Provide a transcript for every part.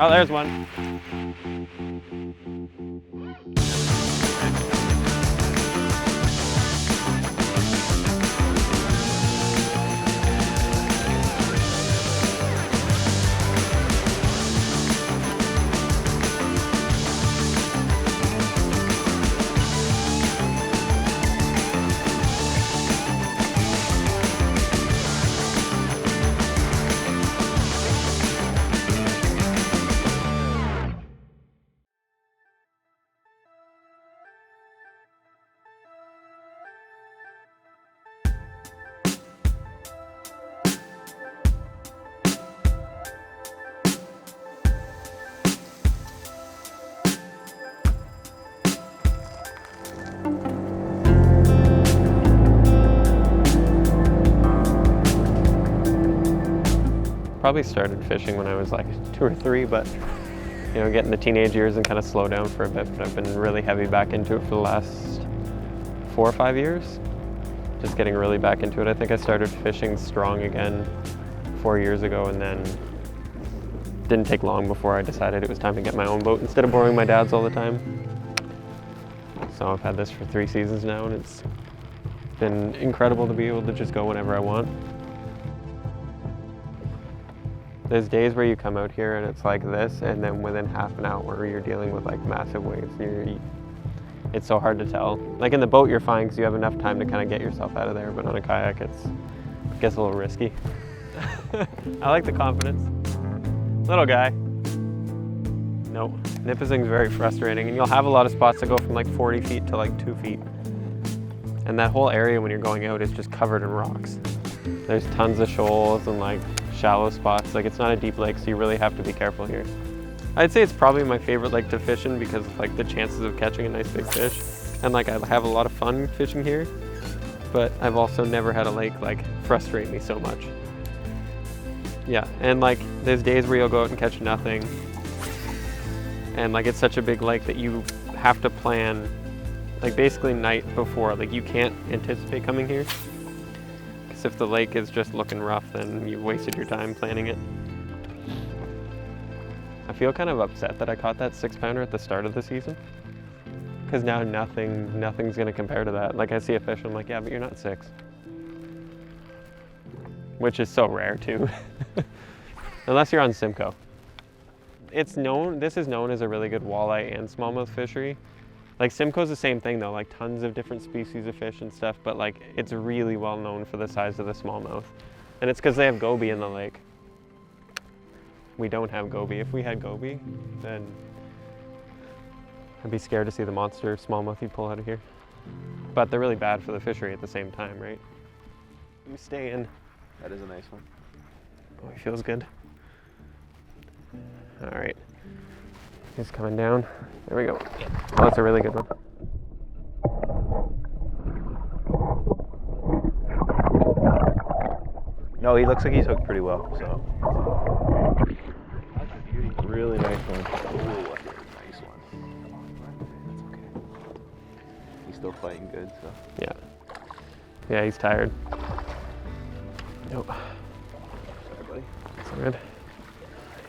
Oh, there's one. Probably started fishing when I was like 2 or 3, but you know, getting the teenage years and kind of slow down for a bit. But I've been really heavy back into it for the last 4 or 5 years. Just getting really back into it. I think I started fishing strong again 4 years ago, and then didn't take long before I decided it was time to get my own boat instead of borrowing my dad's all the time. So I've had this for 3 seasons now, and it's been incredible to be able to just go whenever I want. There's days where you come out here and it's like this, and then within half an hour you're dealing with like massive waves. It's so hard to tell. Like in the boat you're fine because you have enough time to kind of get yourself out of there, but on a kayak it gets a little risky. I like the confidence. Little guy. Nope. Nipissing's very frustrating, and you'll have a lot of spots that go from like 40 feet to like 2 feet. And that whole area when you're going out is just covered in rocks. There's tons of shoals and like shallow spots. Like it's not a deep lake, so you really have to be careful here. I'd say it's probably my favorite lake to fish in because of like the chances of catching a nice big fish. And like I have a lot of fun fishing here, but I've also never had a lake like frustrate me so much. Yeah, and like there's days where you'll go out and catch nothing. And like it's such a big lake that you have to plan like basically night before. Like you can't anticipate coming here. Because if the lake is just looking rough, then you wasted your time planning it. I feel kind of upset that I caught that 6-pounder at the start of the season. Because now nothing's gonna compare to that. Like I see a fish, I'm like, yeah, but you're not 6. Which is so rare too. Unless you're on Simcoe. This is known as a really good walleye and smallmouth fishery. Like Simcoe's the same thing though, like tons of different species of fish and stuff, but like it's really well known for the size of the smallmouth. And it's because they have goby in the lake. We don't have goby. If we had goby, then I'd be scared to see the monster smallmouth you pull out of here. But they're really bad for the fishery at the same time, right? You stay in. That is a nice one. Oh, he feels good. All right. He's coming down. There we go. Oh, that's a really good one. No, he looks like he's hooked pretty well, so. That's a beauty. Really nice one. Ooh, that's a nice one. That's okay. He's still fighting good, so. Yeah. Yeah, he's tired. Nope. Sorry, buddy. That's good.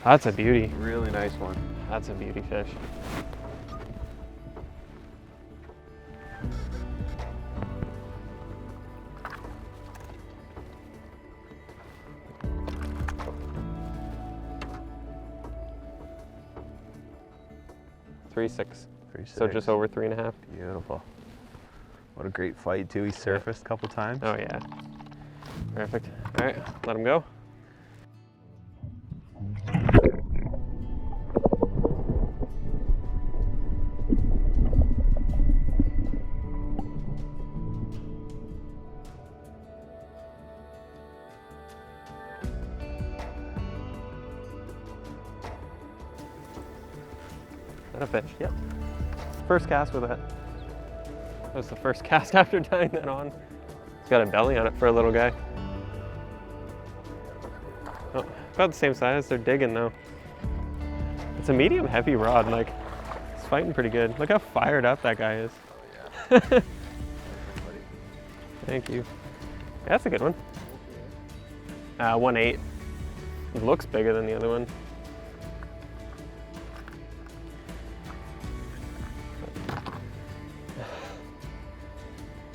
That's a beauty. Really nice one. That's a beauty fish. Three six. So just over 3.5. Beautiful. What a great fight too. He surfaced a couple times. Oh yeah. Perfect. All right, let him go. Is that a fish? Yep. First cast with that. That was the first cast after tying that on. It's got a belly on it for a little guy. Oh, about the same size. They're digging though. It's a medium heavy rod. Like, it's fighting pretty good. Look how fired up that guy is. Oh, yeah. Thank you. Yeah, that's a good one. 1.8. It looks bigger than the other one.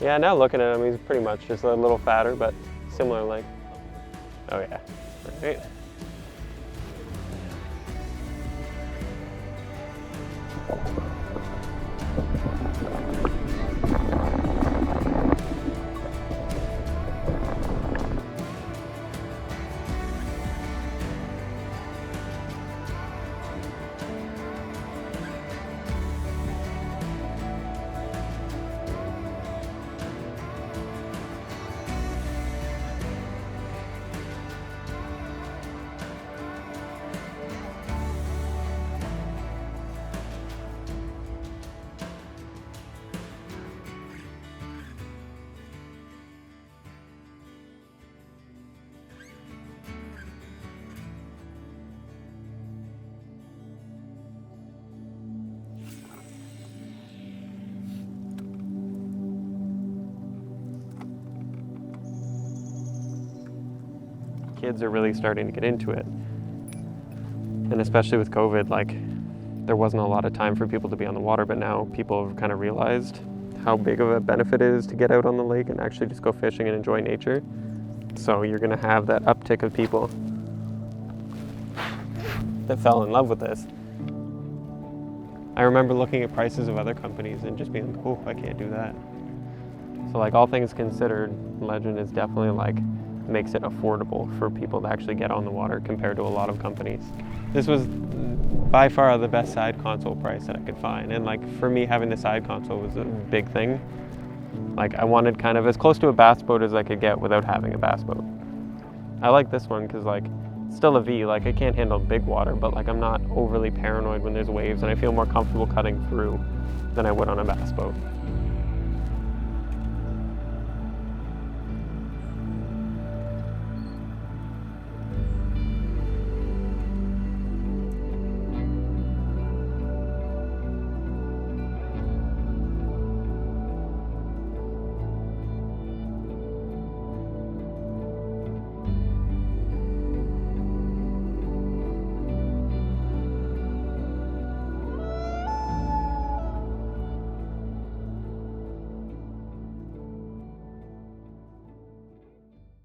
Yeah, now looking at him, he's pretty much just a little fatter, but similar length. Oh yeah. Right. Kids are really starting to get into it. And especially with COVID, like, there wasn't a lot of time for people to be on the water, but now people have kind of realized how big of a benefit it is to get out on the lake and actually just go fishing and enjoy nature. So you're gonna have that uptick of people that fell in love with this. I remember looking at prices of other companies and just being like, oh, I can't do that. So like, all things considered, Legend is definitely like, makes it affordable for people to actually get on the water compared to a lot of companies. This was by far the best side console price that I could find. And like, for me, having the side console was a big thing. Like, I wanted kind of as close to a bass boat as I could get without having a bass boat. I like this one because like, it's still a V, like I can't handle big water, but like I'm not overly paranoid when there's waves, and I feel more comfortable cutting through than I would on a bass boat.